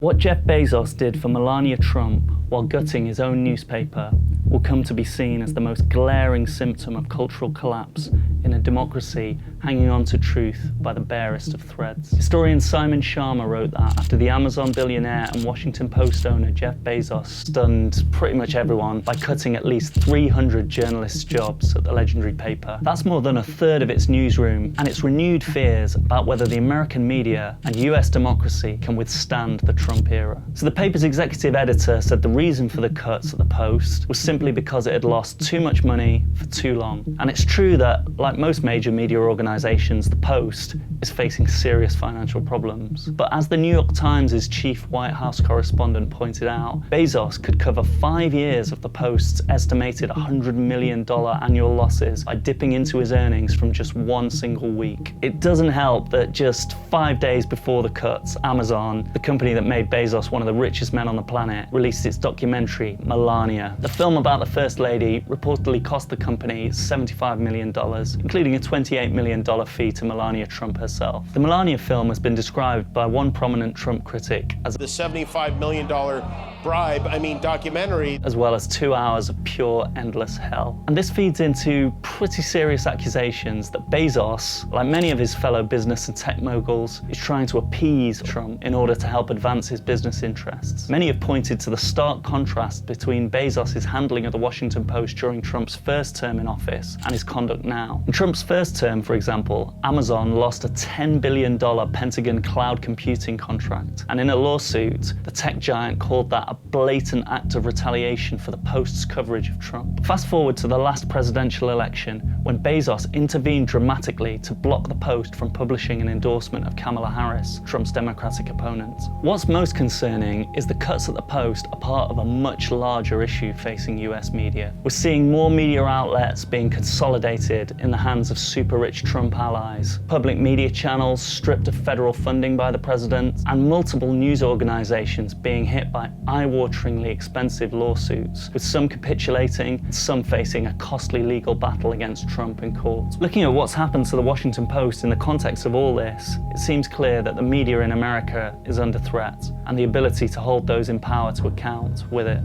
What Jeff Bezos did for Melania Trump while gutting his own newspaper will come to be seen as the most glaring symptom of cultural collapse in a democracy hanging on to truth by the barest of threads. Historian Simon Sharma wrote that after the Amazon billionaire and Washington Post owner Jeff Bezos stunned pretty much everyone by cutting at least 300 journalists' jobs at the legendary paper. That's more than a third of its newsroom, and its renewed fears about whether the American media and US democracy can withstand the Trump era. So the paper's executive editor said the reason for the cuts at the Post was simply because it had lost too much money for too long. And it's true that, like most major media organizations, the Post is facing serious financial problems. But as the New York Times' chief White House correspondent pointed out, Bezos could cover 5 years of the Post's estimated $100 million annual losses by dipping into his earnings from just one single week. It doesn't help that just 5 days before the cuts, Amazon, the company that made Bezos one of the richest men on the planet, released its documentary, Melania. The film about the First Lady reportedly cost the company $75 million, including a $28 million fee to Melania Trump herself. The Melania film has been described by one prominent Trump critic as the $75 million documentary, as well as 2 hours of pure, endless hell. And this feeds into pretty serious accusations that Bezos, like many of his fellow business and tech moguls, is trying to appease Trump in order to help advance his business interests. Many have pointed to the stark contrast between Bezos' handling of the Washington Post during Trump's first term in office and his conduct now. In Trump's first term, for example, Amazon lost a $10 billion Pentagon cloud computing contract, and in a lawsuit, the tech giant called that a blatant act of retaliation for the Post's coverage of Trump. Fast forward to the last presidential election, when Bezos intervened dramatically to block the Post from publishing an endorsement of Kamala Harris, Trump's Democratic opponent. What's most concerning is the cuts at the Post are part of a much larger issue facing US media. We're seeing more media outlets being consolidated in the hands of super-rich Trump allies, public media channels stripped of federal funding by the president, and multiple news organizations being hit by eye-wateringly expensive lawsuits, with some capitulating and some facing a costly legal battle against Trump in court. Looking at what's happened to the Washington Post in the context of all this, it seems clear that the media in America is under threat, and the ability to hold those in power to account with it.